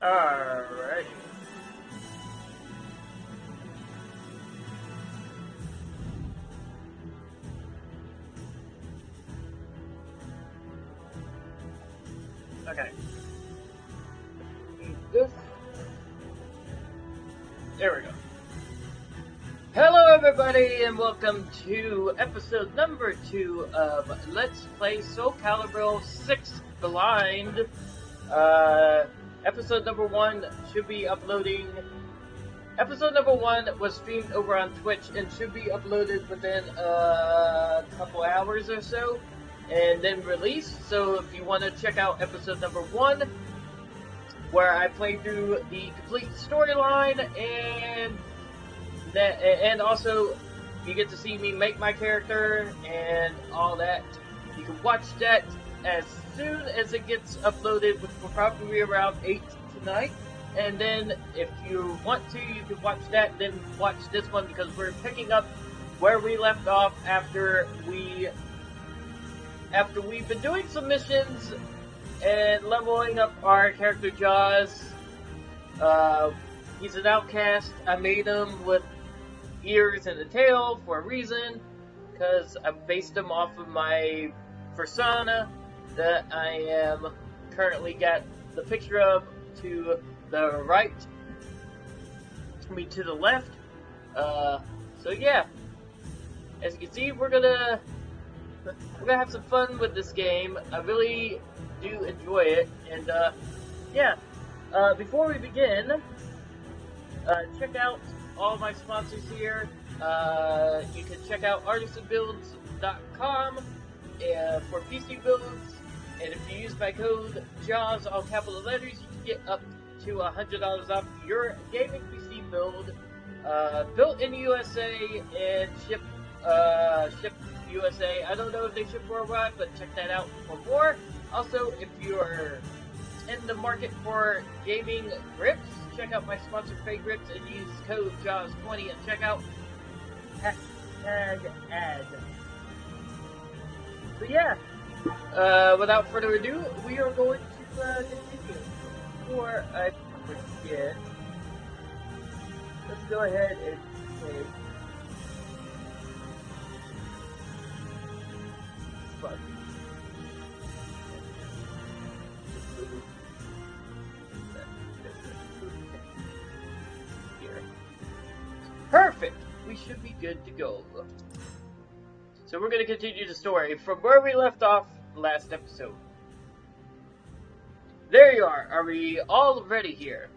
Alright. Okay. This. There we go. Hello everybody and welcome to episode number 2 of Let's Play Soul Calibur 6 Blind. Episode number 1 should be uploading. Episode number 1 was streamed over on Twitch and should be uploaded within a couple hours or so, and then released. So if you want to check out episode number 1, where I play through the complete storyline, and also you get to see me make my character and all that, you can watch that as soon as it gets uploaded, which will probably be around 8 tonight. And then if you want to, you can watch that, then watch this one, because we're picking up where we left off after we've been doing some missions and leveling up our character Jaws. He's an outcast. I made him with ears and a tail for a reason, because I based him off of my persona that I am currently got the picture of to the right, to the left. So yeah, as you can see, we're gonna have some fun with this game. I really do enjoy it, and yeah. Before we begin, check out all my sponsors here. You can check out artisanbuilds.com for PC builds, and if you use my code JAWS, all capital letters, you can get up to $100 off your gaming PC build, built in the USA and shipped USA. I don't know if they ship worldwide, but check that out for more. Also, if you're in the market for gaming grips, check out my sponsor Fake Grips and use code JAWS20 and check out #ad. So yeah, without further ado, we are going to continue. Before I forget, let's go ahead and take fuck. Perfect! We should be good to go. So we're going to continue the story from where we left off last episode. There you are. Are we all ready here?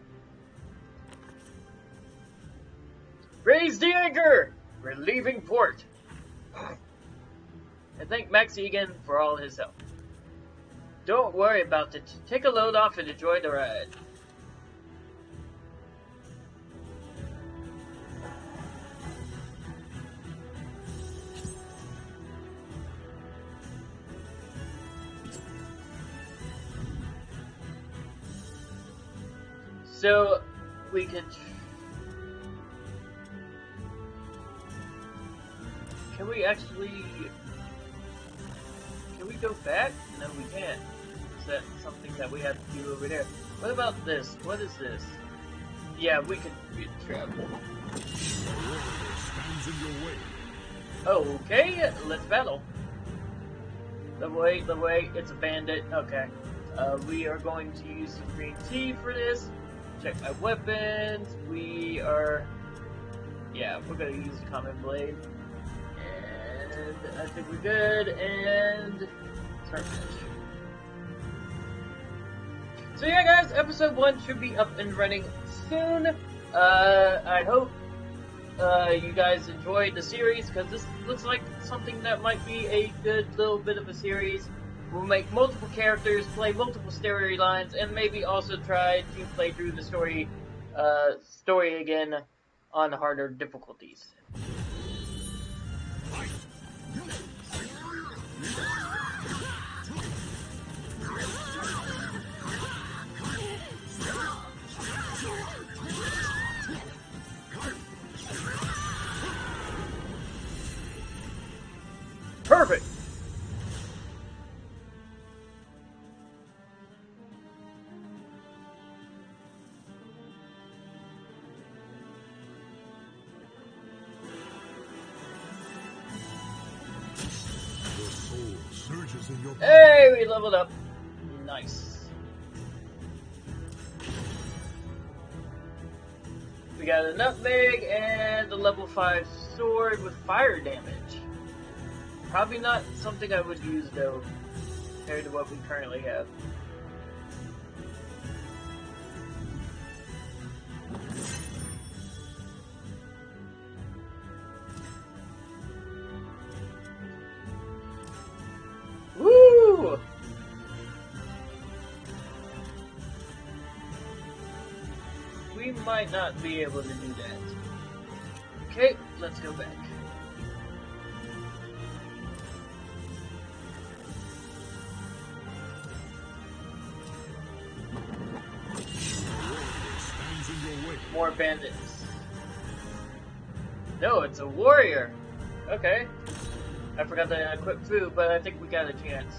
Raise the anchor! We're leaving port. And thank Maxie again for all his help. Don't worry about it. Take a load off and enjoy the ride. So, we could... Can we actually... Can we go back? No, we can't. Is that something that we have to do over there? What about this? What is this? Yeah, we could travel. Okay, let's battle. The way, it's a bandit. Okay. We are going to use some green tea for this. Check my weapons. We are... Yeah, we're going to use a common blade. And I think we're good. And... start finish. So yeah, guys, episode 1 should be up and running soon. I hope you guys enjoyed the series, because this looks like something that might be a good little bit of a series. We'll make multiple characters, play multiple storylines, and maybe also try to play through the story again on harder difficulties. Perfect! surges in your body. Hey, we leveled up. Nice. We got a nutmeg and a level 5 sword with fire damage. Probably not something I would use though, compared to what we currently have. Woo! We might not be able to do that. Okay, let's go back. More bandits. No, it's a warrior. Okay. I forgot to equip food, but I think we got a chance.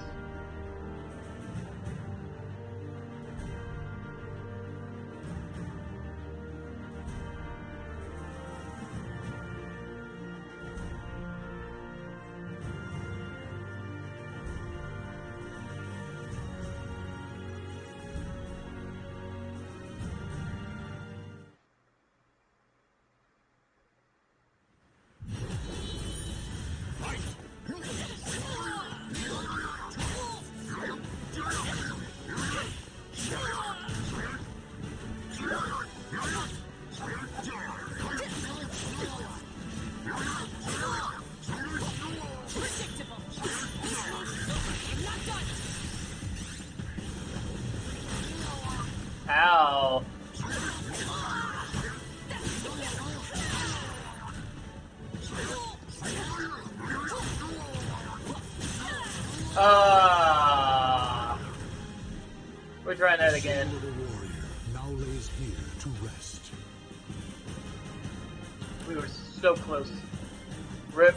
Ow. We're trying that again. The warrior now lays here to rest. We were so close. Rip.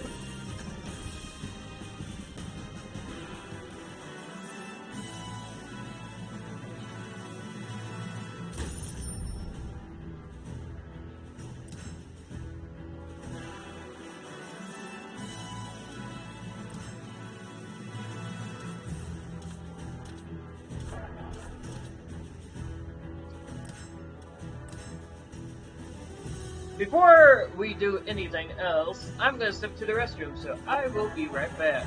Before we do anything else, I'm gonna step to the restroom, so I will be right back.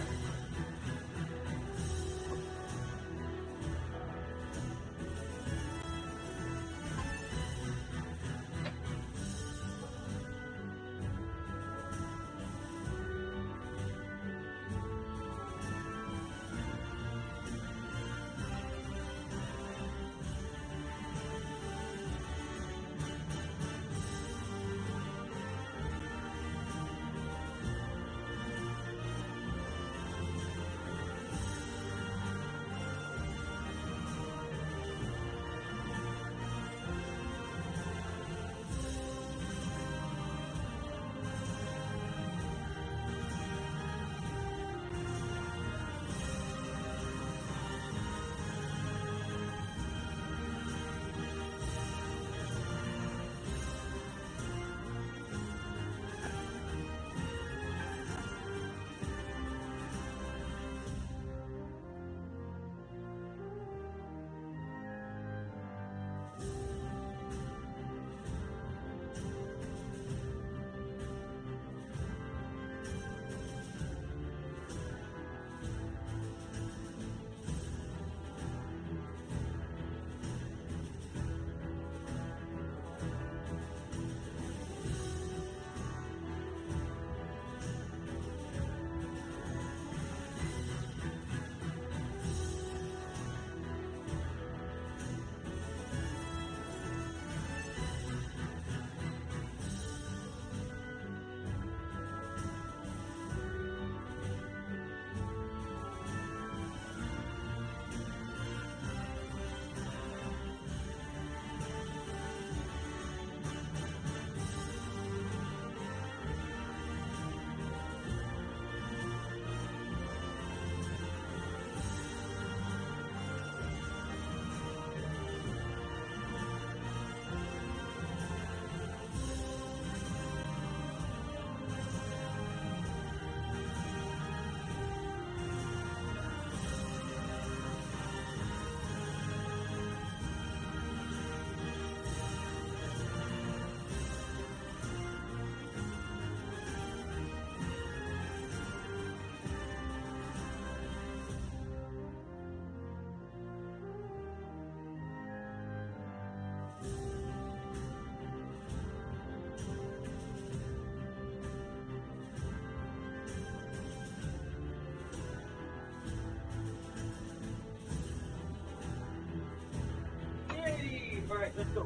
Alright, let's go.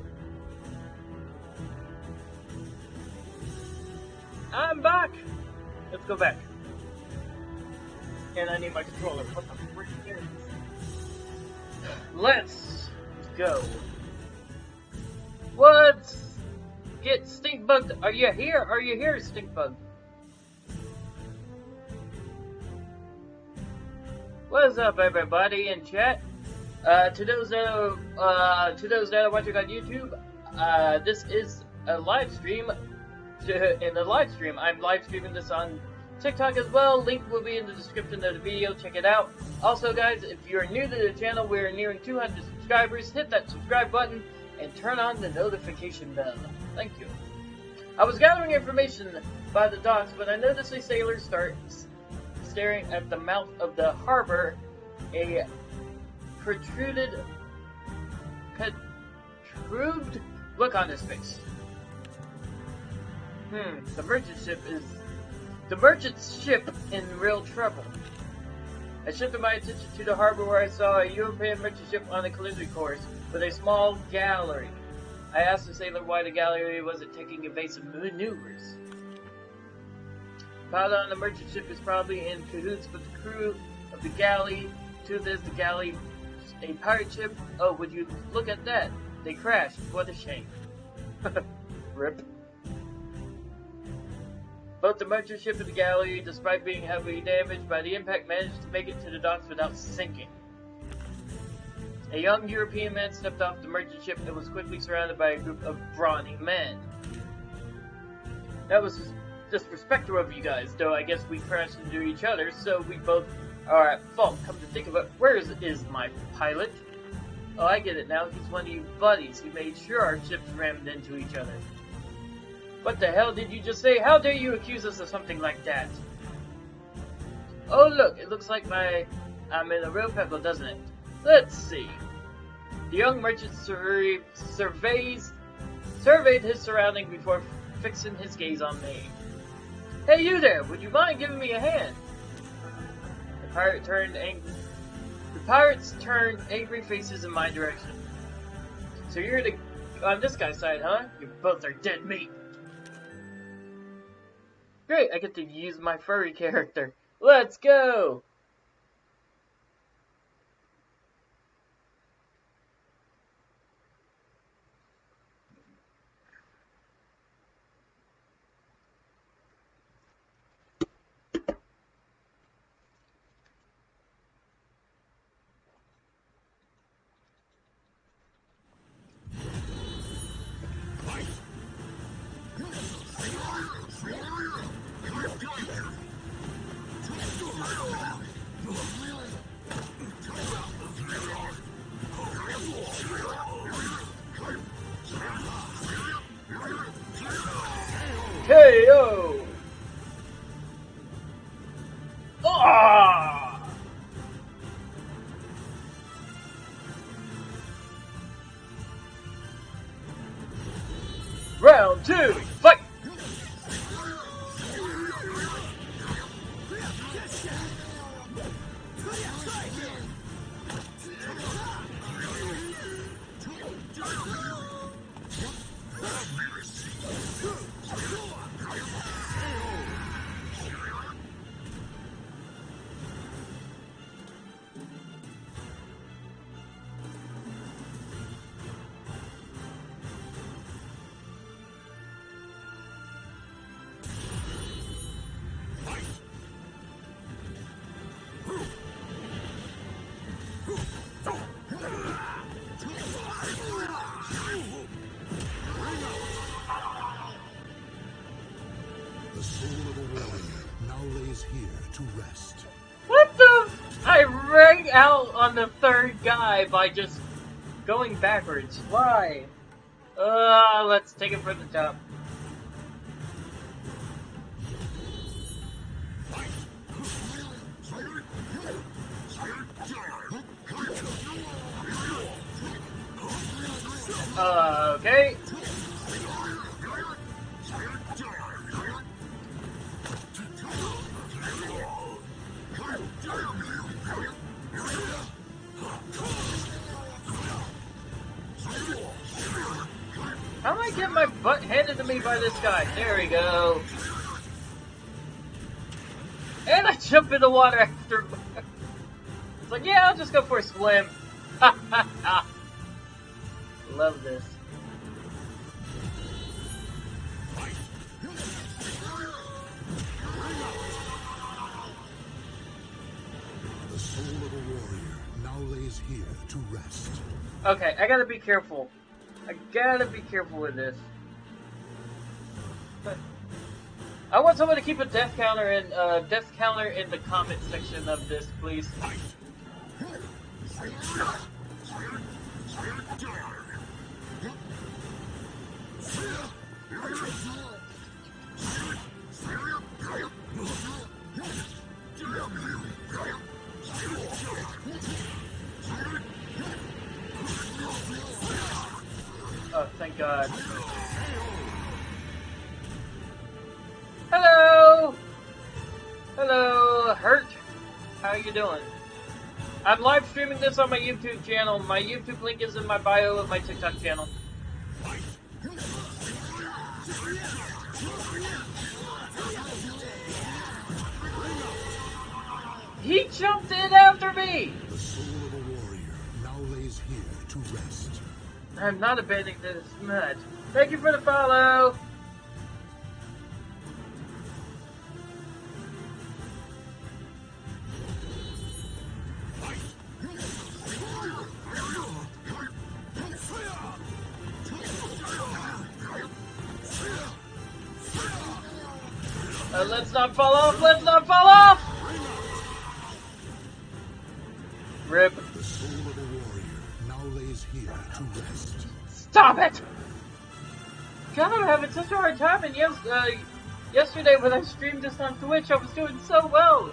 I'm back! Let's go back. And I need my controller. What the frick is this? Let's go. What? Get stink bugged. Are you here? Are you here, stink bug? What's up, everybody in chat? To those that are watching on YouTube, this is a live stream. In the live stream, I'm live streaming this on TikTok as well. Link will be in the description of the video. Check it out. Also, guys, if you're new to the channel, we're nearing 200 subscribers. Hit that subscribe button and turn on the notification bell. Thank you. I was gathering information by the docks when I noticed a sailor start staring at the mouth of the harbor. A protruded look on his face. The merchant ship in real trouble. I shifted my attention to the harbor where I saw a European merchant ship on a collision course with a small gallery. I asked the sailor why the gallery wasn't taking evasive maneuvers. Pilot on the merchant ship is probably in cahoots with the crew of the galley. Truth is, the galley a pirate ship. Oh, would you look at that? They crashed. What a shame. Rip. Both the merchant ship and the galley, despite being heavily damaged by the impact, managed to make it to the docks without sinking. A young European man stepped off the merchant ship and was quickly surrounded by a group of brawny men. That was disrespectful of you guys, though I guess we crashed into each other, so we both are at fault. Come to think of it, where is my pilot? Oh, I get it now. He's one of you buddies. He made sure our ships rammed into each other. What the hell did you just say? How dare you accuse us of something like that? Oh look, it looks like I'm in a real pickle, doesn't it? Let's see. The young merchant surveyed his surroundings before fixing his gaze on me. Hey you there, would you mind giving me a hand? The pirates turned angry faces in my direction. So you're on this guy's side, huh? You both are dead meat. Great, I get to use my furry character. Let's go! KO! Ah! Round 2, fight! The soul of a warrior now lays here to rest. What the? I rang out on the third guy by just going backwards. Why? Let's take it from the top. Okay. me by this guy. There we go. And I jump in the water after. It's like, yeah, I'll just go for a swim. Love this. The soul of a warrior now lays here to rest. Okay, I gotta be careful. I gotta be careful with this. I want someone to keep a death counter in the comment section of this, please. Oh, thank God. Hello! Hello, Hurt. How you doing? I'm live streaming this on my YouTube channel. My YouTube link is in my bio of my TikTok channel. He jumped in after me! The soul of a warrior now lays here to rest. I'm not abandoning this match. Thank you for the follow! Let's not fall off! Let's not fall off! Rip. The soul of a warrior now lays here to rest. Stop it! God, I'm having such a hard time, and yesterday when I streamed this on Twitch, I was doing so well!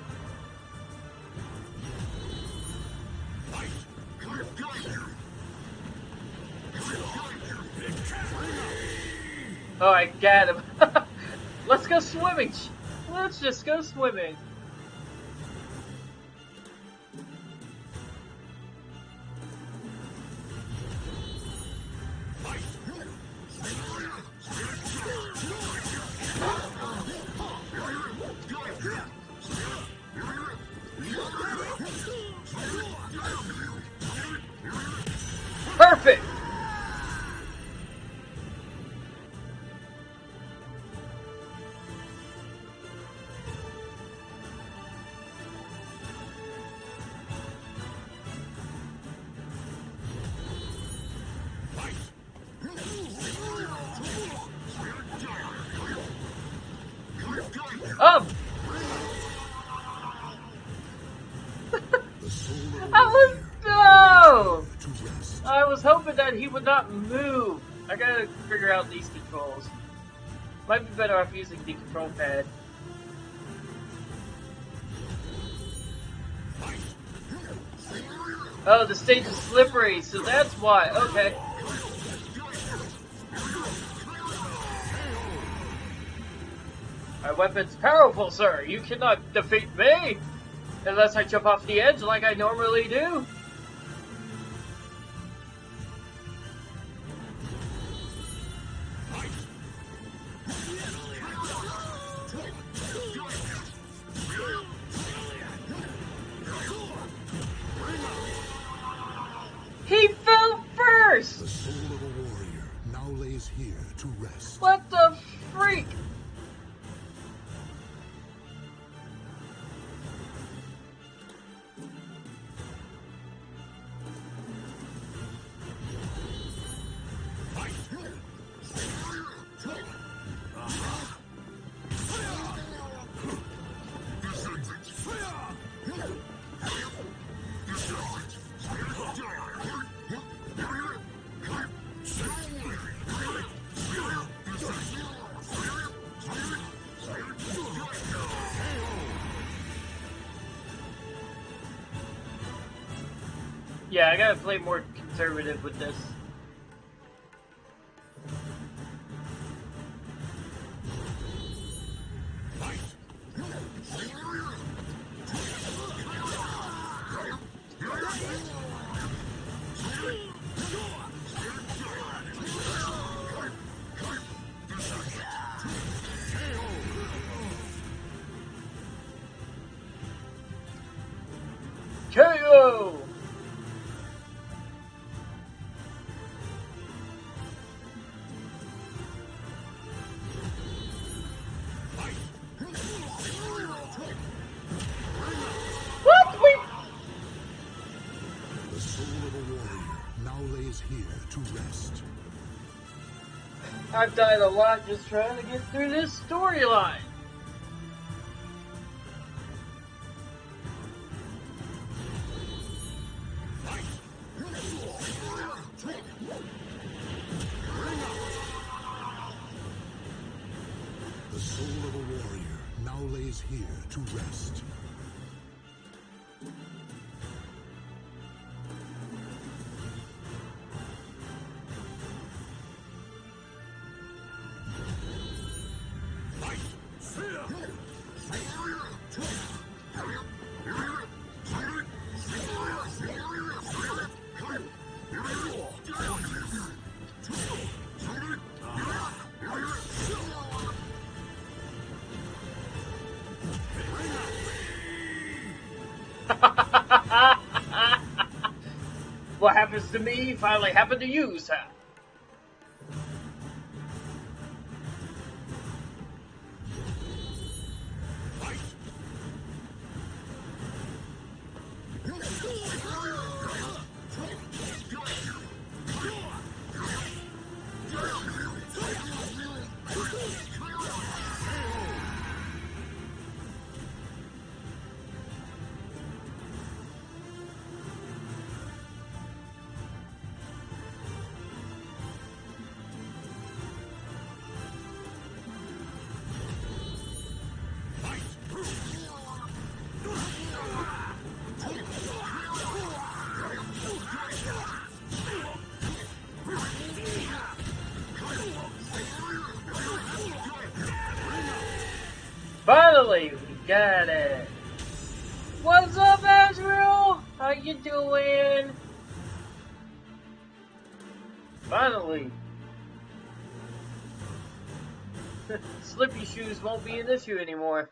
Oh, I got him. Let's go swimming. Let's just go swimming. Perfect. Up! I was hoping that he would not move. I gotta figure out these controls. Might be better off using the control pad. Oh, the stage is slippery, so that's why. Okay. My weapon's powerful, sir. You cannot defeat me unless I jump off the edge like I normally do. He fell first! The soul of a warrior now lays here to rest. What the freak? Yeah, I gotta play more conservative with this. Whoa! What? Wait! The soul of a warrior now lays here to rest. I've died a lot just trying to get through this storyline. The soul of a warrior now lays here to rest. What happens to me finally happened to you, Sam. Finally, we got it. What's up, Azrael? How you doing? Finally. Slippy shoes won't be an issue anymore.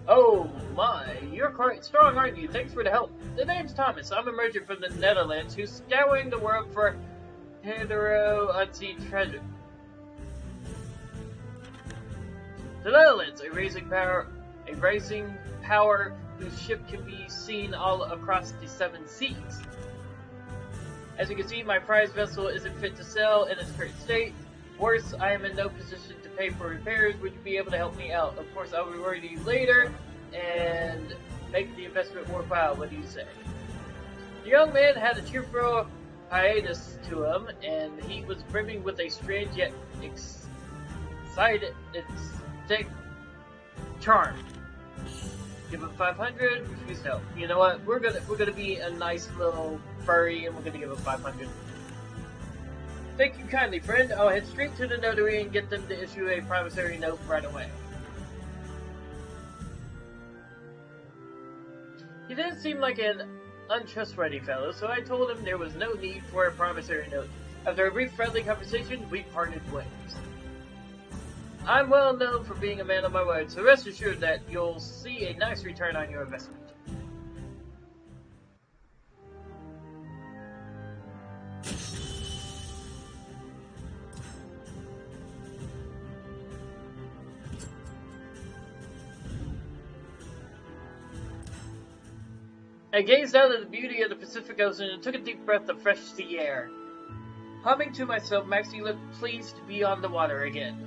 Oh my, you're quite strong, aren't you? Thanks for the help. The name's Thomas. I'm a merchant from the Netherlands who's scouring the world for hetero unseen treasure. The Netherlands, a racing power whose ship can be seen all across the 7 seas. As you can see, my prize vessel isn't fit to sail in its current state. Worse, I am in no position to pay for repairs. Would you be able to help me out? Of course, I'll reward you later and make the investment worthwhile. What do you say? The young man had a cheerful hiatus to him, and he was brimming with a strange yet excited charm. Give him 500. Refuse help. You know what? We're gonna be a nice little furry, and we're gonna give him 500. Thank you kindly, friend. I'll head straight to the notary and get them to issue a promissory note right away. He didn't seem like an untrustworthy fellow, so I told him there was no need for a promissory note. After a brief friendly conversation, we parted ways. I'm well known for being a man of my word, so rest assured that you'll see a nice return on your investment. I gazed out at the beauty of the Pacific Ocean and took a deep breath of fresh sea air. Humming to myself, Maxie looked pleased to be on the water again.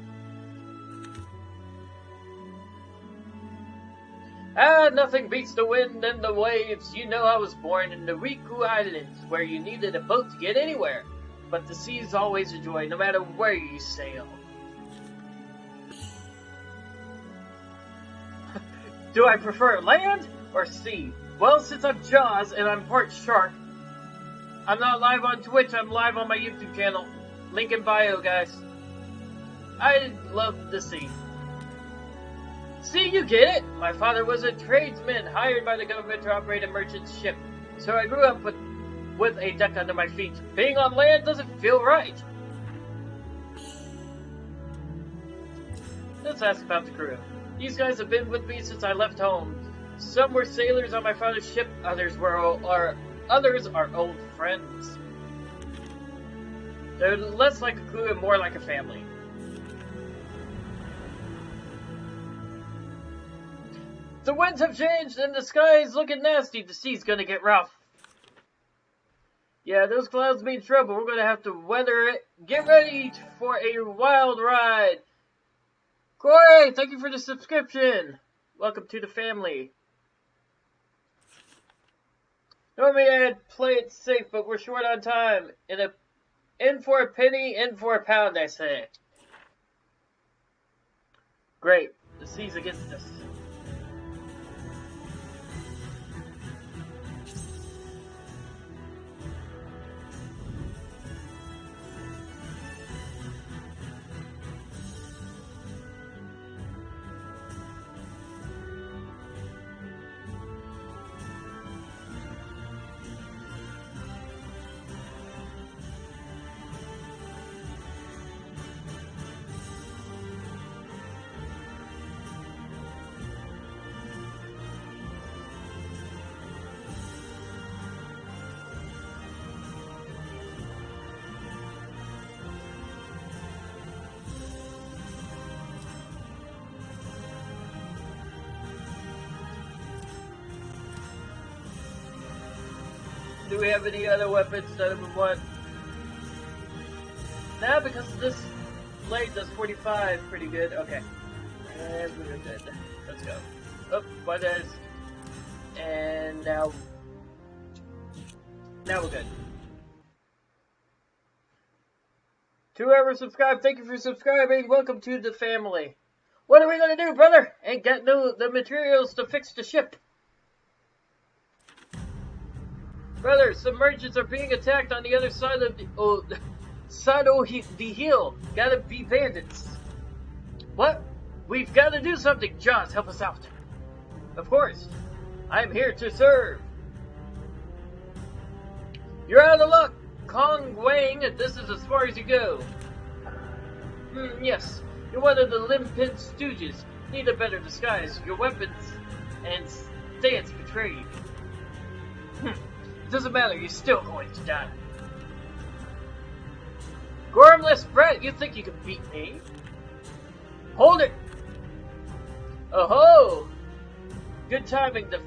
Ah, nothing beats the wind and the waves. You know I was born in the Riku Islands, where you needed a boat to get anywhere. But the sea is always a joy, no matter where you sail. Do I prefer land or sea? Well, since I'm Jaws and I'm part shark, I'm not live on Twitch, I'm live on my YouTube channel. Link in bio, guys. I love the sea. See, you get it? My father was a tradesman hired by the government to operate a merchant ship. So I grew up with a deck under my feet. Being on land doesn't feel right. Let's ask about the crew. These guys have been with me since I left home. Some were sailors on my father's ship, others are old friends. They're less like a crew and more like a family. The winds have changed and the sky is looking nasty. The sea's gonna get rough. Yeah, those clouds mean trouble. We're gonna have to weather it. Get ready for a wild ride. Corey, thank you for the subscription. Welcome to the family. Normally I'd play it safe, but we're short on time. In for a penny, in for a pound, I say. Great. The sea's against us. Do we have any other weapons that we want? Now, because this blade does 45 pretty good. Okay. And we're good. Let's go. Oh, what is? And now we're good. To whoever subscribed, thank you for subscribing. Welcome to the family. What are we gonna do, brother? Ain't got the materials to fix the ship. Brother, some merchants are being attacked on the other side of the hill. Gotta be bandits. What? We've gotta do something. Jaws, help us out. Of course. I'm here to serve. You're out of luck, Kong Wang. This is as far as you go. Yes. You're one of the Limpin stooges. Need a better disguise. Your weapons and stance betray you. Doesn't matter, you're still going to die. Gormless brat, you think you can beat me? Hold it! Oh-ho! Good timing, the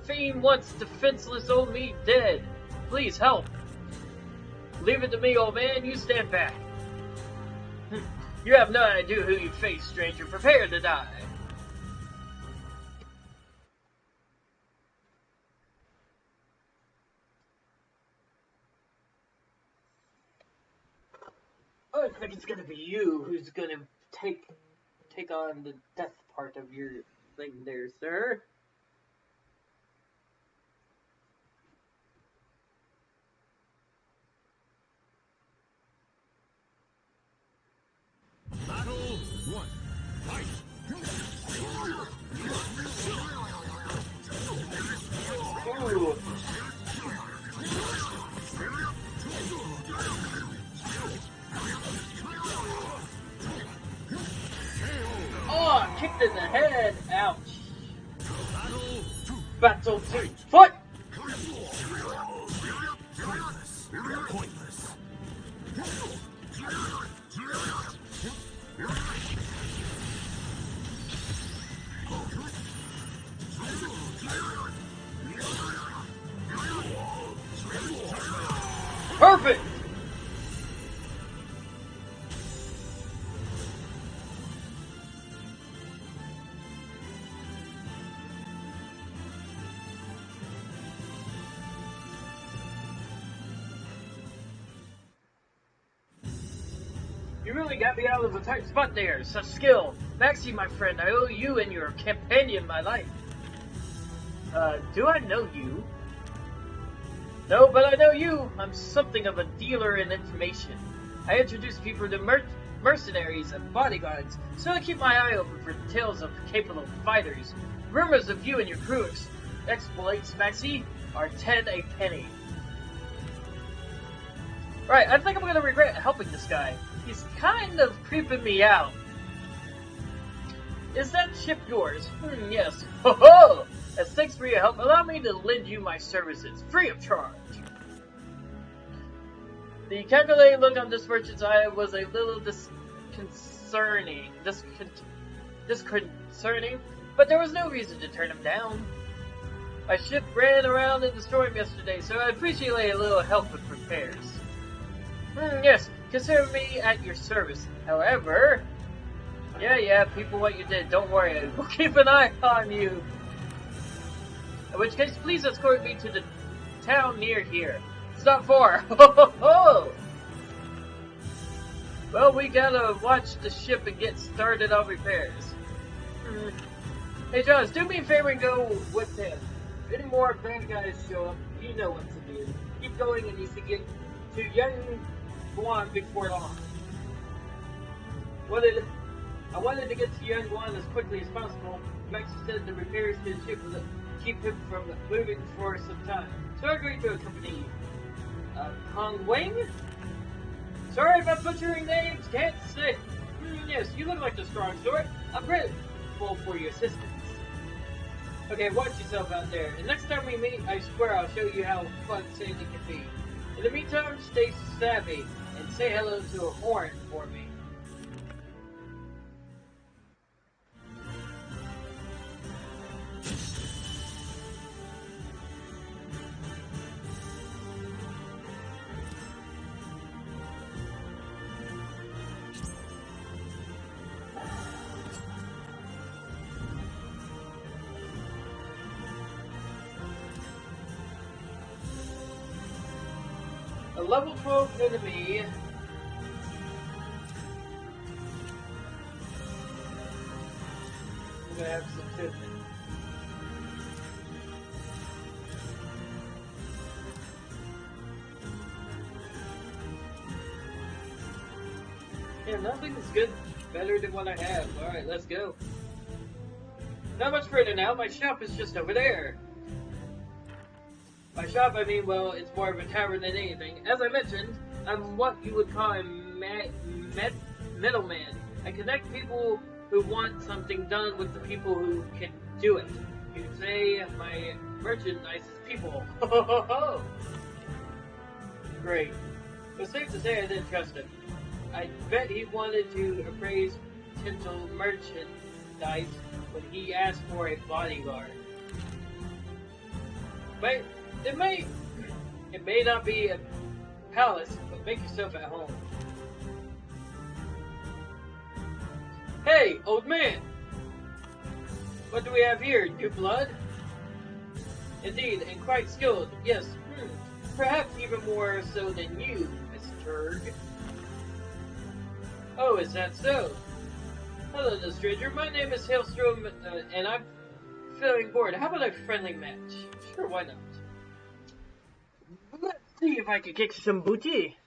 fiend wants defenseless old me dead. Please help. Leave it to me, old man, you stand back. You have no idea who you face, stranger. Prepare to die. I think it's gonna be you who's gonna take on the death part of your thing there, sir. Battle 1. Fight! Ooh. Oh, kicked in the head. Ouch. Battle 2. Foot! Pointless. Perfect! You really got me out of a tight spot there. Such skill. Maxie, my friend, I owe you and your companion my life. Do I know you? No, but I know you. I'm something of a dealer in information. I introduce people to mercenaries and bodyguards, so I keep my eye open for tales of capable fighters. Rumors of you and your crew exploits, Maxie, are 10 a penny. Right, I think I'm gonna regret helping this guy. He's kind of creeping me out. Is that ship yours? Yes. Ho ho! As thanks for your help, allow me to lend you my services, free of charge. The calculated look on this merchant's eye was a little disconcerting, but there was no reason to turn him down. My ship ran around in the storm yesterday, so I'd appreciate a little help with repairs. Yes, consider me at your service. However, yeah, people what you did, don't worry, we'll keep an eye on you. In which case, please escort me to the town near here. It's not far. Well, we gotta watch the ship and get started on repairs. Hey, Jones, do me a favor and go with him. If any more bad guys show up, you know what to do. Keep going and you should get to Young Guan before long. I wanted to get to Young Guan as quickly as possible. Max said the repairs to the ship will keep him from moving for some time. So I agreed to accompany you. Hong Wing? Sorry if I'm butchering names, can't say. Yes, you look like the strong sort. I'm grateful for your assistance. Okay, watch yourself out there. And next time we meet, I swear I'll show you how fun sailing can be. In the meantime, stay savvy and say hello to a horn for me. A level 12 enemy. I'm gonna have some fitness. Yeah, nothing is good. Better than what I have. Alright, let's go. Not much further now. My shop is just over there. By shop, I mean, well, it's more of a tavern than anything. As I mentioned, I'm what you would call a middleman. I connect people who want something done with the people who can do it. You could say my merchandise is people. Great. But safe to say I didn't trust him. I bet he wanted to appraise potential merchandise when he asked for a bodyguard. But it may not be a palace, but make yourself at home. Hey, old man! What do we have here? New blood? Indeed, and quite skilled. Yes, perhaps even more so than you, Miss Turg. Oh, is that so? Hello, the stranger. My name is Hailstrom, and I'm feeling bored. How about a friendly match? Sure, why not? Let's see if I can kick some booty.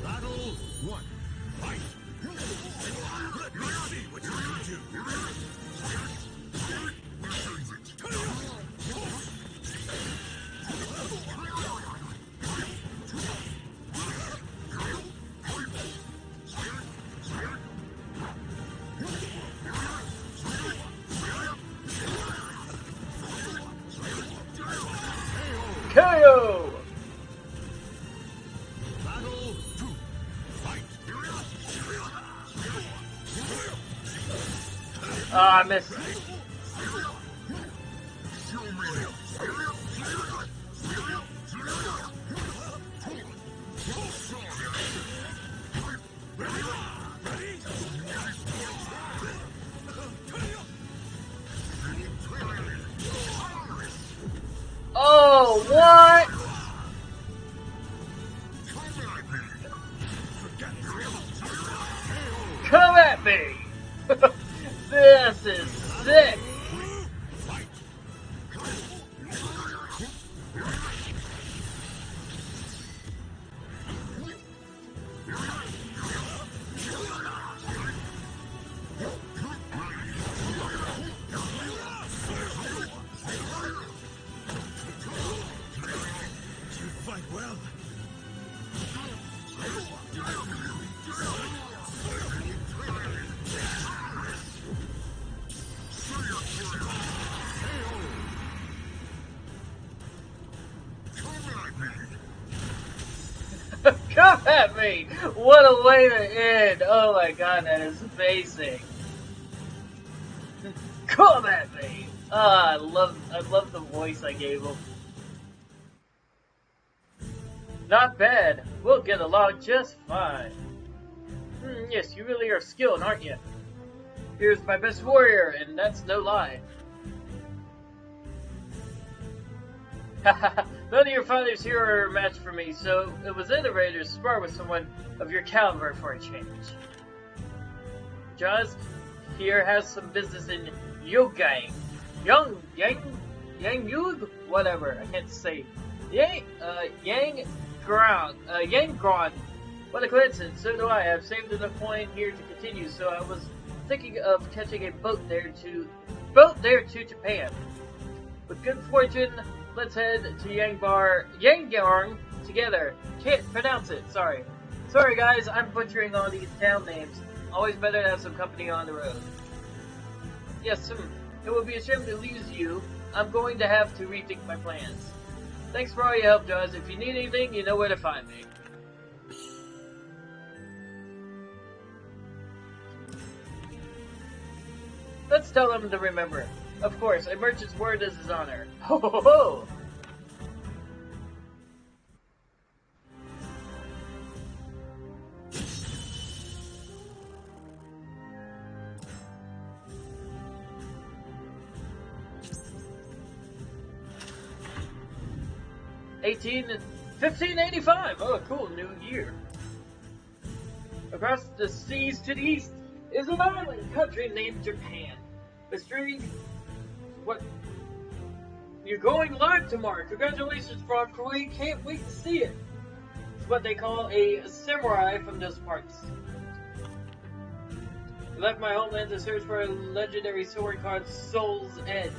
Battle 1. Fight! Let me see what you can do. KO! Battle 2. Fight! Ah, I missed. Oh, what? Come at me! This is sick! Come at me! What a way to end! Oh my god, that is amazing. Come at me! Ah, I love the voice I gave him. Not bad. We'll get along just fine. Yes, you really are skilled, aren't you? Here's my best warrior, and that's no lie. Haha, none of your fighters here are a match for me, so it was innovative to spar with someone of your caliber for a change. Just here has some business in Yogang. Yangyug? Whatever, I can't say. Yanggron. What a coincidence, so do I. I've saved enough coin here to continue, so I was thinking of catching a boat there to Japan. With good fortune, let's head to Yangyang together. Can't pronounce it, sorry. Sorry guys, I'm butchering all these town names. Always better to have some company on the road. Yes, it would be a shame to lose you. I'm going to have to rethink my plans. Thanks for all your help, Jaws. If you need anything, you know where to find me. Let's tell him to remember. Of course, a merchant's word is his honor. Ho ho ho! '18 and 1585. Oh, cool, new year. Across the seas to the east is an island country named Japan. Mystery. What? You're going live tomorrow. Congratulations, Frog Croy. Can't wait to see it. It's what they call a samurai from those parts. I left my homeland to search for a legendary sword called Soul's Edge.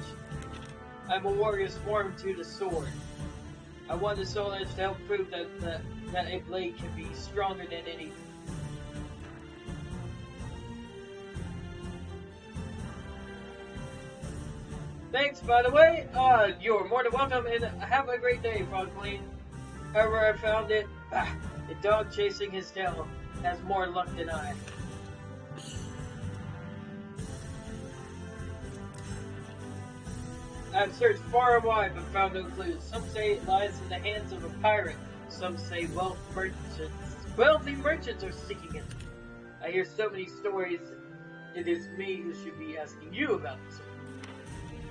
I'm a warrior sworn to the sword. I want the Soul Edge to help prove that a blade can be stronger than any. Thanks, by the way. You're more than welcome, and have a great day, Frog Queen. However I found it, the dog chasing his tail has more luck than I. I've searched far and wide, but found no clues. Some say it lies in the hands of a pirate. Some say wealthy merchants are seeking it. I hear so many stories. It is me who should be asking you about this.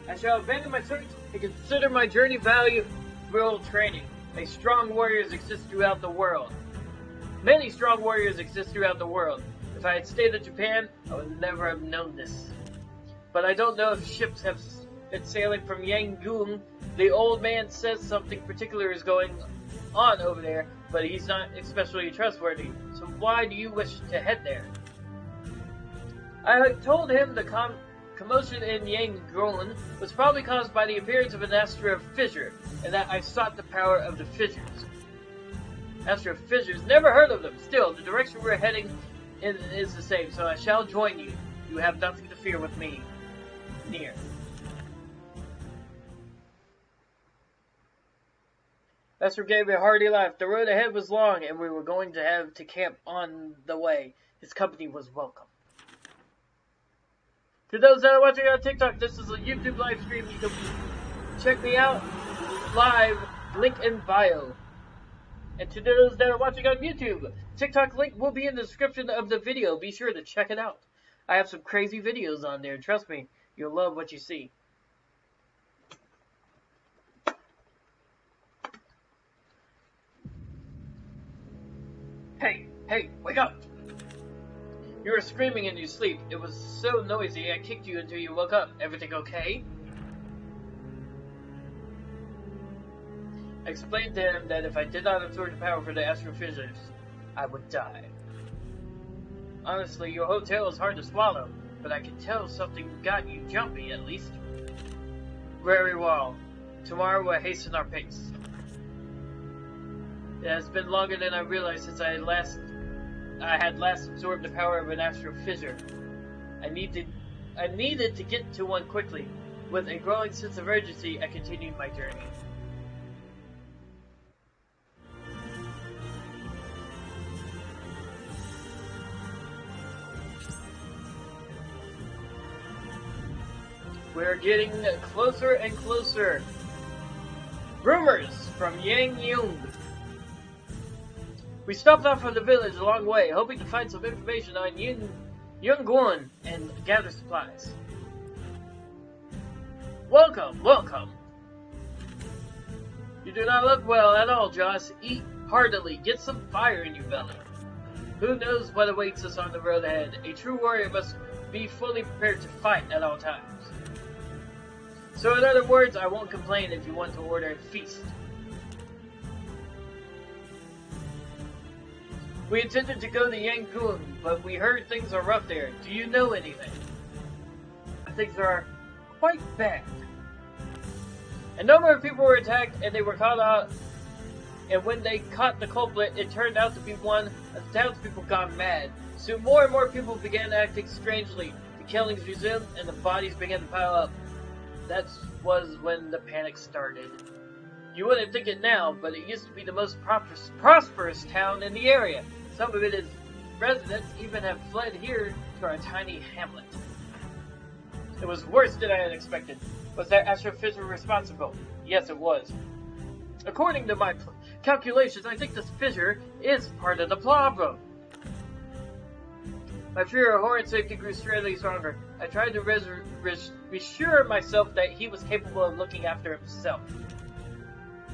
I shall abandon my search and consider my journey valuable training. Strong warriors exist throughout the world. Many strong warriors exist throughout the world. If I had stayed in Japan, I would never have known this. But I don't know if ships have been sailing from Yangon. The old man says something particular is going on over there, but he's not especially trustworthy. So why do you wish to head there? I told him the commotion in Yangon was probably caused by the appearance of an astral fissure, and that I sought the power of the fissures. Astral fissures? Never heard of them. Still, the direction we're heading is the same, so I shall join you. You have nothing to fear with me. Near. Master gave a hearty laugh. The road ahead was long, and we were going to have to camp on the way. His company was welcome. To those that are watching on TikTok, this is a YouTube live stream. You can check me out live, link in bio. And to those that are watching on YouTube, TikTok link will be in the description of the video. Be sure to check it out. I have some crazy videos on there. Trust me, you'll love what you see. Hey, wake up! You were screaming in your sleep. It was so noisy, I kicked you until you woke up. Everything okay? I explained to him that if I did not absorb the power for the astral fissures, I would die. Honestly, your hotel is hard to swallow, but I can tell something got you jumpy, at least. Very well. Tomorrow we'll hasten our pace. It has been longer than I realized since I had last absorbed the power of an astral fissure. I needed to get to one quickly. With a growing sense of urgency, I continued my journey. We're getting closer and closer. Rumors from Yang Yung. We stopped off at the village a long way, hoping to find some information on Yunguan and gather supplies. Welcome, welcome. You do not look well at all, Joss. Eat heartily. Get some fire in your belly. Who knows what awaits us on the road ahead? A true warrior must be fully prepared to fight at all times. So in other words, I won't complain if you want to order a feast. We intended to go to Yangon, but we heard things are rough there. Do you know anything? Things are quite bad. A number of people were attacked and they were caught out. And when they caught the culprit, it turned out to be one of the townspeople gone mad. Soon more and more people began acting strangely. The killings resumed and the bodies began to pile up. That was when the panic started. You wouldn't think it now, but it used to be the most prosperous town in the area. Some of its residents even have fled here to our tiny hamlet. It was worse than I had expected. Was that astrophysical responsible? Yes, it was. According to my calculations, I think this fissure is part of the problem. My fear of Horan's safety grew steadily stronger. I tried to reassure myself that he was capable of looking after himself.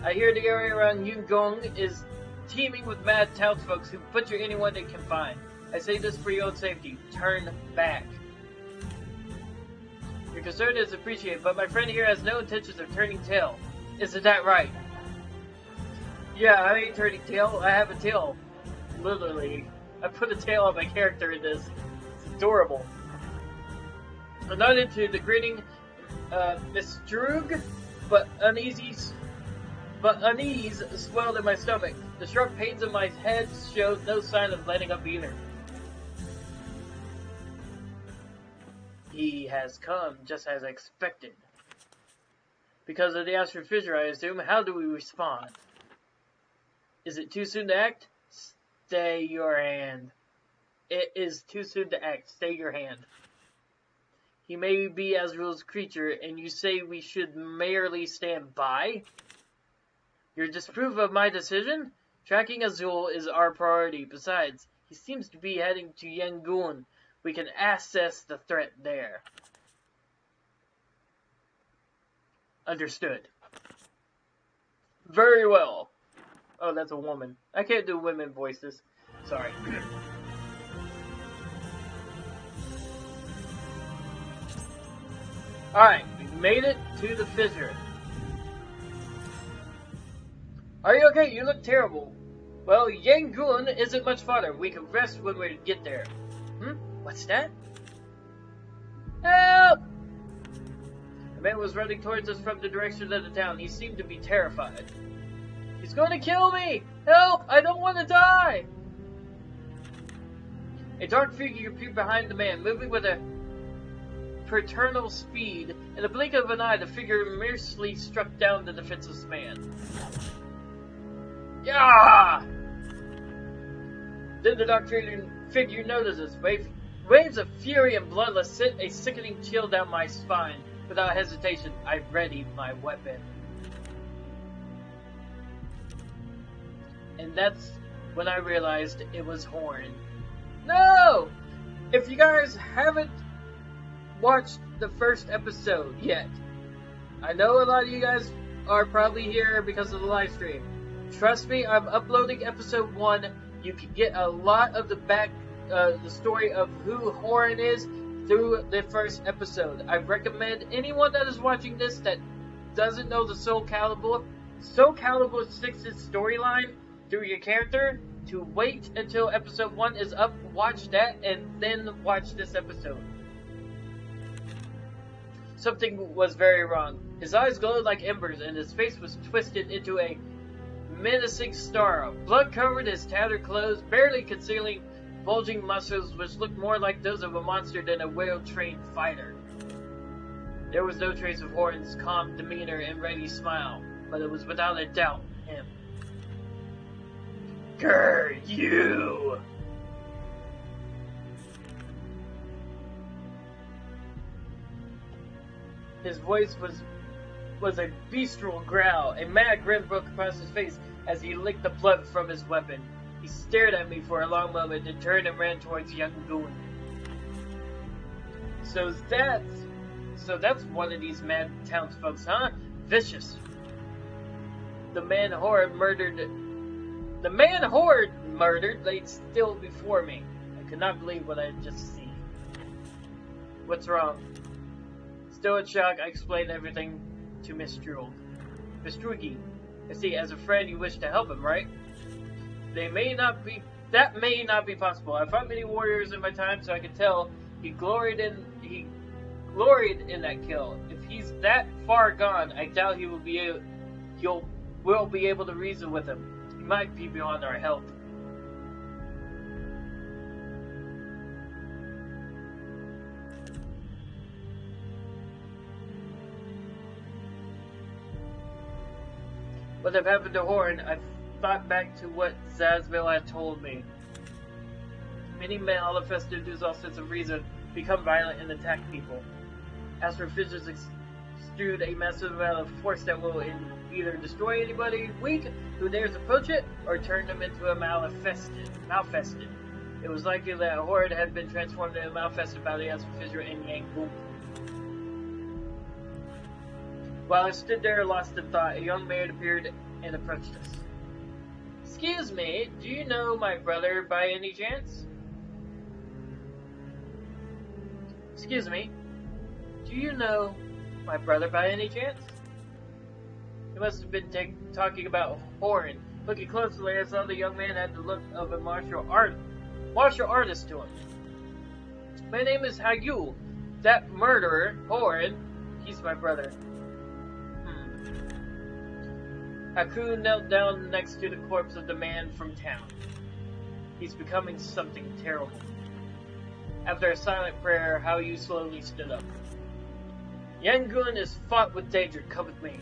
I hear the area around Yungong is teeming with mad townsfolk who butcher anyone they can find. I say this for your own safety. Turn back. Your concern is appreciated, but my friend here has no intentions of turning tail. Isn't that right? Yeah, I ain't turning tail. I have a tail. Literally. I put a tail on my character in this. It's adorable. I'm not into the grinning, misdrug, but unease swelled in my stomach. The sharp pains in my head showed no sign of letting up either. He has come just as expected. Because of the astral fissure, I assume. How do we respond? Is it too soon to act? Stay your hand. It is too soon to act. Stay your hand. He may be Azrael's creature, and you say we should merely stand by? Your disapprove of my decision? Tracking Azul is our priority. Besides, he seems to be heading to Yangon. We can assess the threat there. Understood. Very well. Oh, that's a woman. I can't do women voices. Sorry. Alright, we made it to the fissure. Are you okay? You look terrible. Well, Yangon isn't much farther. We can rest when we get there. What's that? Help! The man was running towards us from the direction of the town. He seemed to be terrified. He's going to kill me! Help! I don't want to die! A dark figure appeared behind the man, moving with a paternal speed. In the blink of an eye, the figure mercilessly struck down the defenseless man. Yeah! Then the dark figure notices. Waves of fury and bloodlust sent a sickening chill down my spine. Without hesitation, I readied my weapon. And that's when I realized it was Horn. No! If you guys haven't watched the first episode yet, I know a lot of you guys are probably here because of the live stream. Trust me, I'm uploading episode 1. You can get a lot of the story of who Horn is through the first episode. I recommend anyone that is watching this that doesn't know the Soul Calibur 6's storyline through your character to wait until episode 1 is up, watch that, and then watch this episode. Something was very wrong. His eyes glowed like embers and his face was twisted into a menacing snarl. Blood covered his tattered clothes, barely concealing bulging muscles which looked more like those of a monster than a well-trained fighter. There was no trace of Horton's calm demeanor and ready smile, but it was without a doubt him. Grr, you! His voice was a bestial growl. A mad grin broke across his face as he licked the blood from his weapon. He stared at me for a long moment, then turned and ran towards young Goon. So that's one of these mad townsfolk, huh? Vicious. The man Horde murdered lay still before me. I could not believe what I had just seen. What's wrong? Still in shock, I explained everything to Miss Droog. Miss Droogie, I see, as a friend you wish to help him, right? That may not be possible. I fought many warriors in my time, so I can tell he gloried in that kill. If he's that far gone, I doubt we'll be able to reason with him. He might be beyond our help. What had happened to Horn, I thought back to what Zazville had told me. Many manifested due to all sorts of reasons become violent and attack people. As for fissures extrude a massive amount of force that will either destroy anybody weak who dares approach it, or turn them into a malfested. It was likely that Horde had been transformed into a malfested by the Astral Fissure in Yangon. While I stood there lost in thought, a young man appeared and approached us. Excuse me, do you know my brother by any chance? Excuse me, do you know my brother by any chance? He must have been talking about Horn. Looking closely, I saw the young man had the look of a martial artist to him. My name is Hayu. That murderer, Horn, he's my brother. Haku knelt down next to the corpse of the man from town. He's becoming something terrible. After a silent prayer, Hayu slowly stood up. Yangon is fought with danger. Come with me.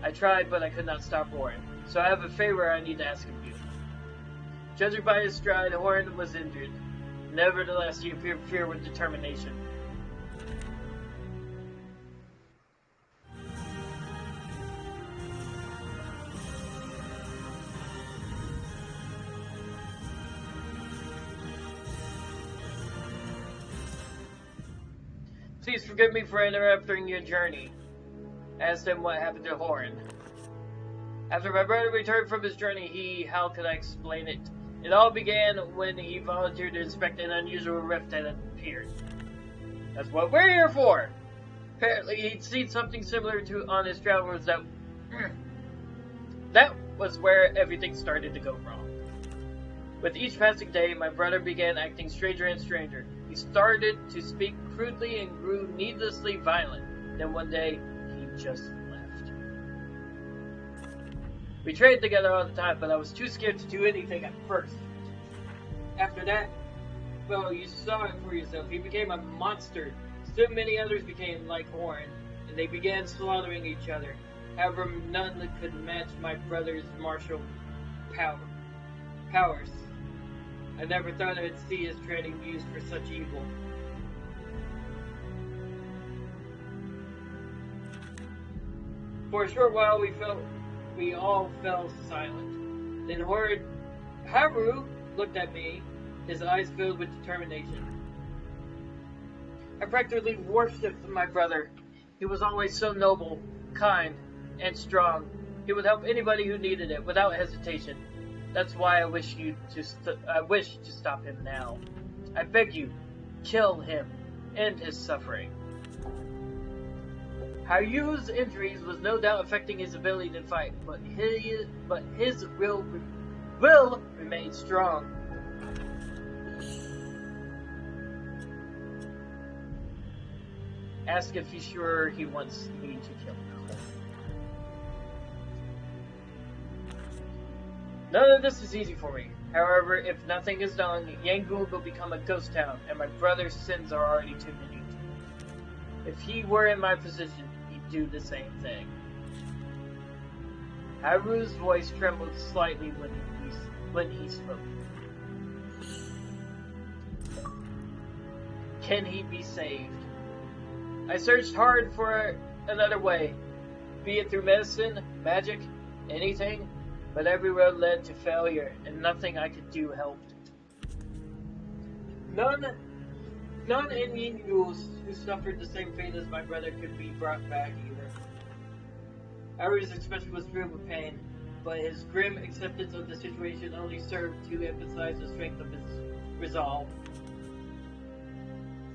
I tried, but I could not stop Horn, so I have a favor I need to ask of you. Judging by his stride, Horn was injured. Nevertheless, he appeared fierce with determination. Please forgive me for interrupting your journey. Asked him what happened to Horn. After my brother returned from his journey, how could I explain it? It all began when he volunteered to inspect an unusual rift that had appeared. That's what we're here for! Apparently he'd seen something similar to on his travels that was where everything started to go wrong. With each passing day, my brother began acting stranger and stranger. He started to speak crudely and grew needlessly violent. Then one day, he just left. We traded together all the time, but I was too scared to do anything at first. After that, well, you saw it for yourself. He became a monster. So many others became like Horn, and they began slaughtering each other. However, none could match my brother's martial powers. I never thought I'd see his training used for such evil. For a short while, we all fell silent. Then Haru looked at me, his eyes filled with determination. I practically worshipped my brother. He was always so noble, kind, and strong. He would help anybody who needed it without hesitation. That's why I wish to stop him now. I beg you, kill him, end his suffering. Hayu's injuries was no doubt affecting his ability to fight, but his will remained strong. Ask if he's sure he wants me to kill him. None of this is easy for me. However, if nothing is done, Yangon will become a ghost town, and my brother's sins are already too many. If he were in my position, he'd do the same thing. Haru's voice trembled slightly when he spoke. Can he be saved? I searched hard for another way, be it through medicine, magic, anything, but every road led to failure, and nothing I could do helped. None individuals who suffered the same fate as my brother could be brought back either. Harry's expression was filled with pain, but his grim acceptance of the situation only served to emphasize the strength of his resolve.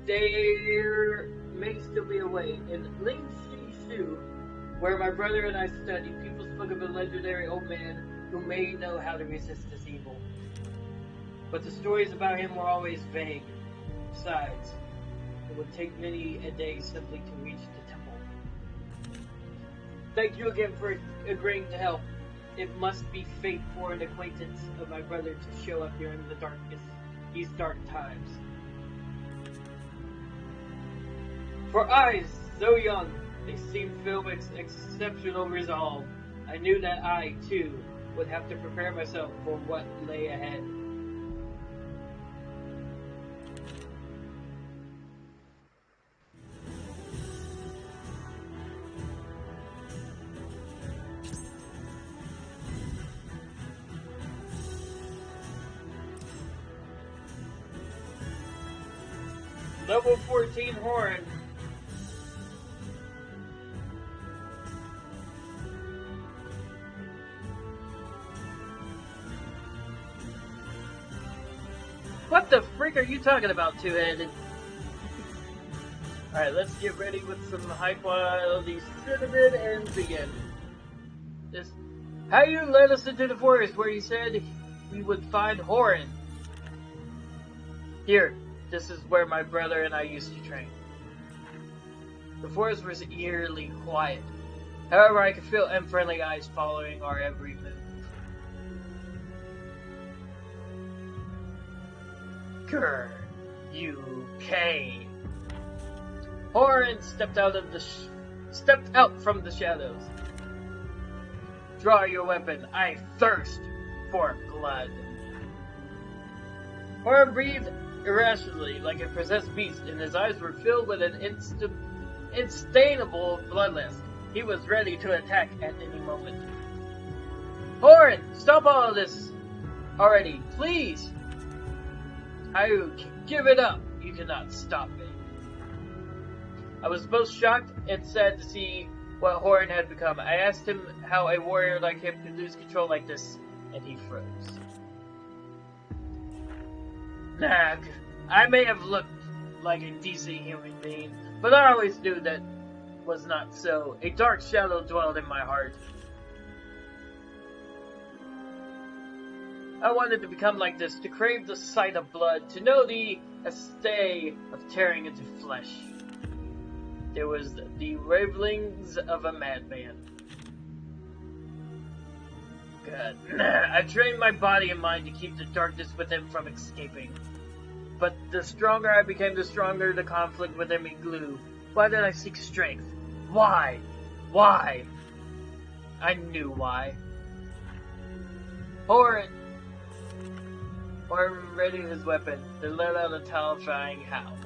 There may still be a way. In Ling Shu, where my brother and I studied, people spoke of a legendary old man who may know how to resist this evil. But the stories about him were always vague. Besides, it would take many a day simply to reach the temple. Thank you again for agreeing to help. It must be fate for an acquaintance of my brother to show up during these dark times. For eyes so young, they seemed filled with exceptional resolve. I knew that I, too, would have to prepare myself for what lay ahead. Level 14 Horn. What the freak are you talking about, two-headed? Alright, let's get ready with some high quality cinnamon and begin. How you led us into the forest where you said we would find Horan. Here, this is where my brother and I used to train. The forest was eerily quiet. However, I could feel unfriendly eyes following our every move. Grr, you came. Horan stepped out from the shadows. Draw your weapon. I thirst for blood. Horan breathed irrationally, like a possessed beast, and his eyes were filled with an unstainable bloodlust. He was ready to attack at any moment. Horan, stop all of this already, please! I give it up. You cannot stop me. I was both shocked and sad to see what Horan had become. I asked him how a warrior like him could lose control like this, and he froze. Nah, I may have looked like a decent human being, but I always knew that was not so. A dark shadow dwelled in my heart. I wanted to become like this, to crave the sight of blood, to know the estay of tearing into flesh. There was the ravings of a madman. God, I trained my body and mind to keep the darkness within from escaping. But the stronger I became, the stronger the conflict within me grew. Why did I seek strength? Why? Why? I knew why. Horan readied his weapon, then let out a terrifying howl.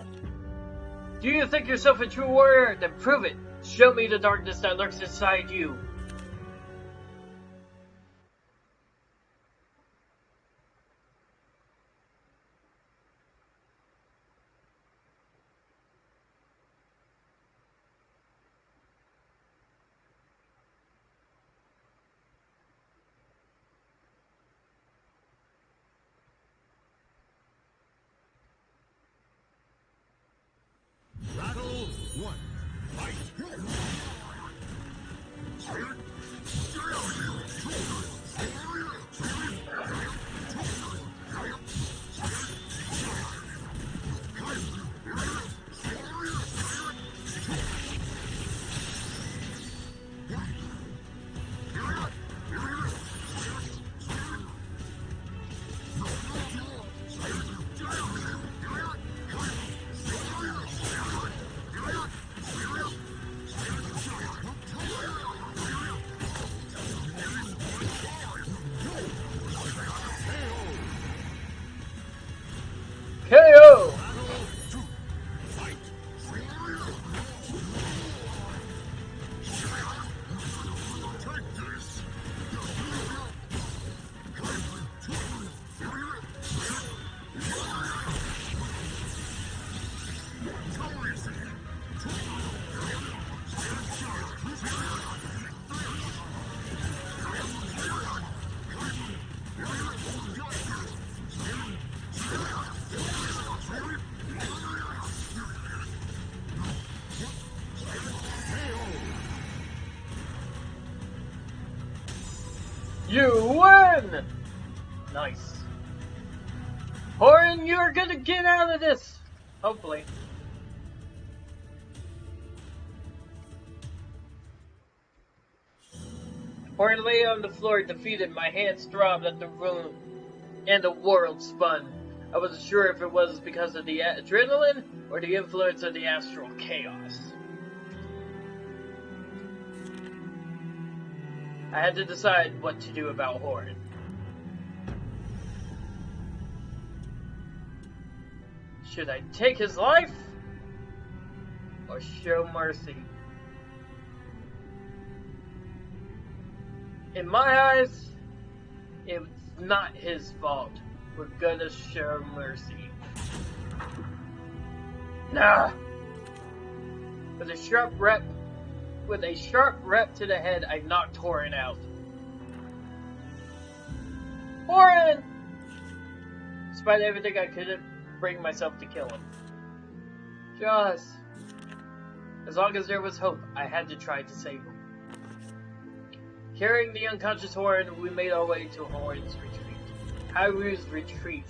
Do you think yourself a true warrior? Then prove it. Show me the darkness that lurks inside you. Battle 1. Fight! You win! Nice. Horan, you're gonna get out of this! Hopefully. Horan lay on the floor defeated. My hands throbbed at the room, and the world spun. I wasn't sure if it was because of the adrenaline or the influence of the astral chaos. I had to decide what to do about Horan. Should I take his life or show mercy? In my eyes, it's not his fault. We're gonna show mercy. Nah! With a sharp rep to the head, I knocked Horan out. Horan! Despite everything, I couldn't bring myself to kill him. Just as long as there was hope, I had to try to save him. Carrying the unconscious Horan, we made our way to Horan's retreat. Hyrule retreat.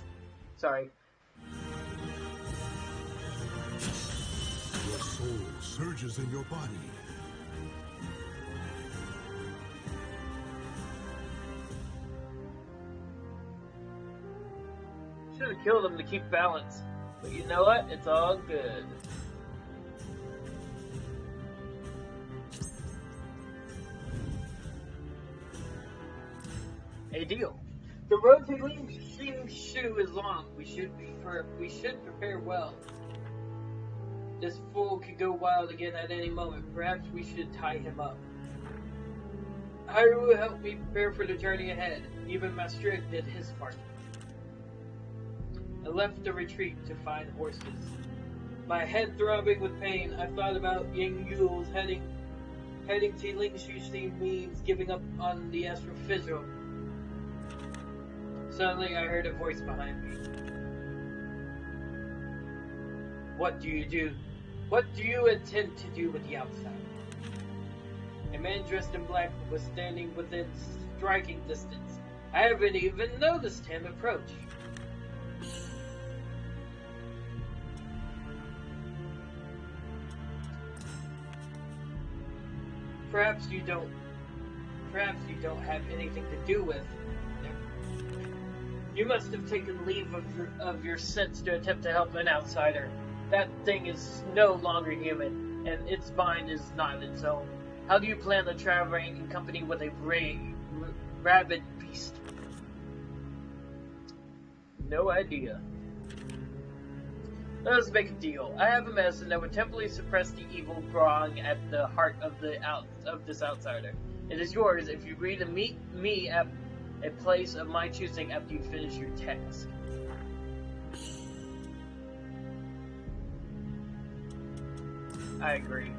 Sorry. Your soul surges in your body. Should have killed him to keep balance. But you know what? It's all good. A deal. The road to Lingshu is long. We should prepare well. This fool could go wild again at any moment. Perhaps we should tie him up. Hyrule helped me prepare for the journey ahead. Even Master did his part. I left the retreat to find horses. My head throbbing with pain, I thought about Yang Yule's heading to Lingshu means giving up on the astrophysical. Suddenly, I heard a voice behind me. What do you do? What do you intend to do with the outside? A man dressed in black was standing within striking distance. I haven't even noticed him approach. Perhaps you don't have anything to do with it. You must have taken leave of your sense to attempt to help an outsider. That thing is no longer human, and its mind is not its own. How do you plan on traveling in company with a rabid beast? No idea. Let us make a deal. I have a medicine that would temporarily suppress the evil growing at the heart of this outsider. It is yours if you agree to meet me at a place of my choosing after you finish your task. I agree.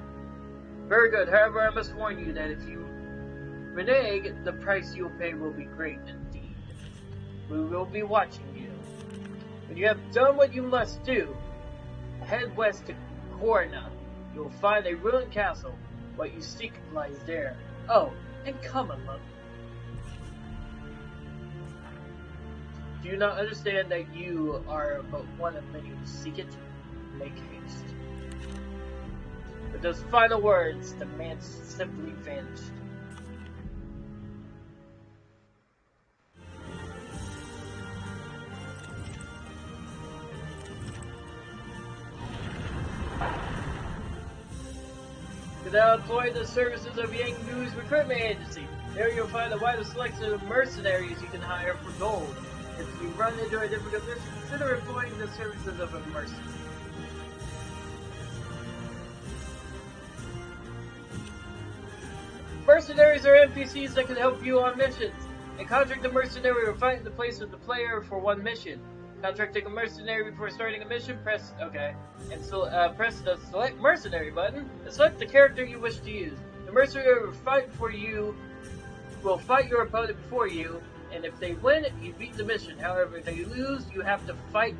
Very good. However, I must warn you that if you renege, the price you'll pay will be great indeed. We will be watching you. When you have done what you must do, head west to Corna. You will find a ruined castle. What you seek lies there. Oh, and come along. Do you not understand that you are but one of many who seek it? Make haste. With those final words, the man simply vanished. You now employ the services of Yang Yu's recruitment agency. There you'll find a wider selection of mercenaries you can hire for gold. If you run into a difficult mission, consider employing the services of a mercenary. Mercenaries are NPCs that can help you on missions. A contracted mercenary will fight in the place of the player for one mission. Contracting a mercenary before starting a mission, press OK, and press the Select Mercenary button and select the character you wish to use. The mercenary will fight for you, will fight your opponent before you, and if they win, you beat the mission. However, if they lose, you will have to fight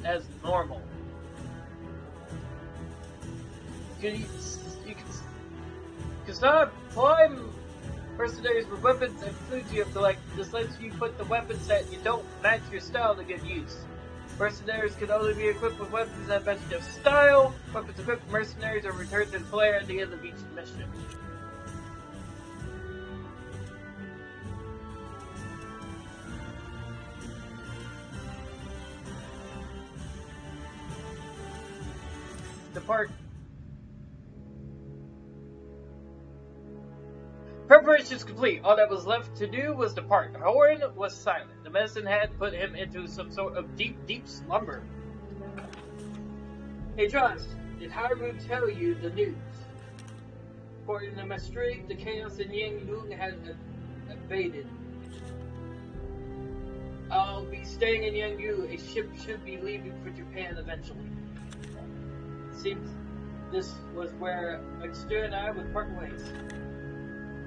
as normal. You can start applying Mercenaries with weapons and food you have collected. This lets you put the weapons that you don't match your style to good use. Mercenaries can only be equipped with weapons that match their style. Weapons equipped with mercenaries are returned to the player at the end of each mission. Depart. Preparations complete. All that was left to do was depart. Horan was silent. The medicine had put him into some sort of deep slumber. Hey, Josh, did Haru tell you the news? According to Maastricht, the chaos in Yangon had abated. I'll be staying in Yangon. A ship should be leaving for Japan eventually. Seems this was where Exter and I would part ways.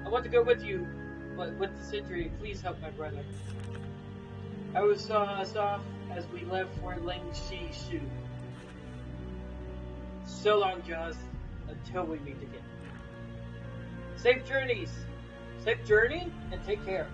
I want to go with you, but with the century, please help my brother. I saw us off as we left for Lingxi Shu. So long, Jaws, until we meet again. Safe journeys! Safe journey, and take care.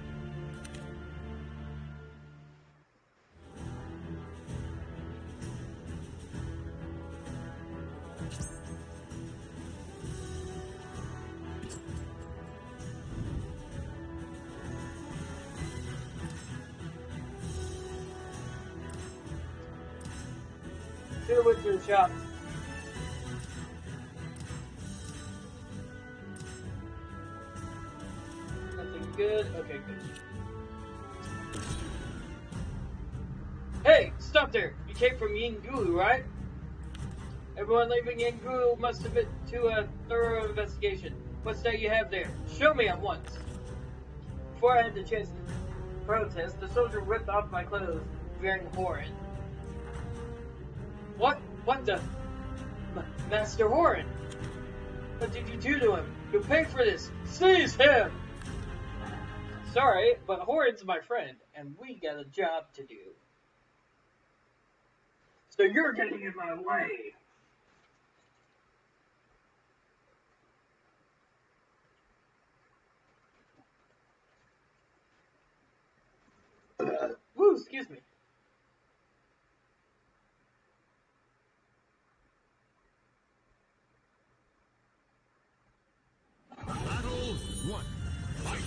Should've went to the shop. Nothing good? Okay, good. Hey! Stop there! You came from Yinggu, right? Everyone leaving Yinggu must have been to a thorough investigation. What's that you have there? Show me at once! Before I had the chance to protest, the soldier ripped off my clothes, wearing Horan. What the? Master Horan! What did you do to him? You'll pay for this! Seize him! Sorry, but Horan's my friend, and we got a job to do. So you're getting in my way! Woo, excuse me. Battle 1. Fight!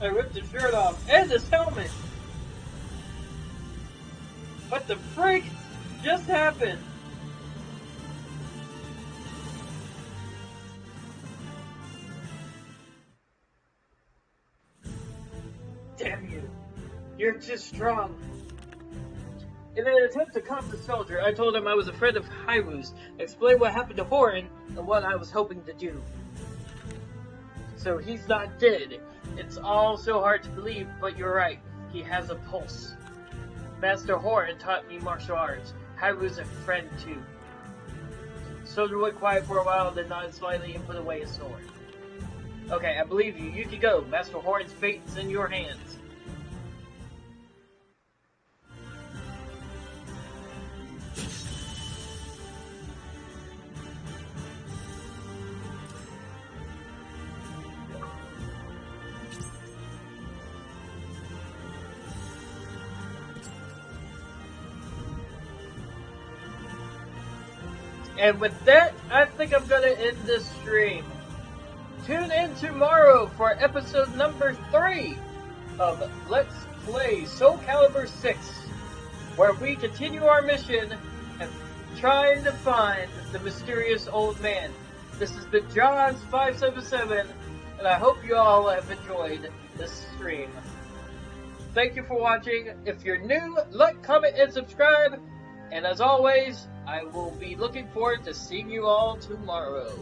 I ripped his shirt off and his helmet. What the freak just happened? Damn you. You're too strong. In an attempt to calm the soldier, I told him I was a friend of Hyru's, explained what happened to Horan and what I was hoping to do. So he's not dead. It's all so hard to believe, but you're right. He has a pulse. Master Horan taught me martial arts. Hyru's a friend too. Soldier went quiet for a while, then nodded slightly and put away his sword. Okay, I believe you. You can go. Master Horan's fate is in your hands. And with that, I think I'm gonna end this stream. Tune in tomorrow for episode number 3 of Let's Play Soul Calibur 6, where we continue our mission and trying to find the mysterious old man. This has been Johns577, and I hope you all have enjoyed this stream. Thank you for watching. If you're new, like, comment, and subscribe. And as always, I will be looking forward to seeing you all tomorrow.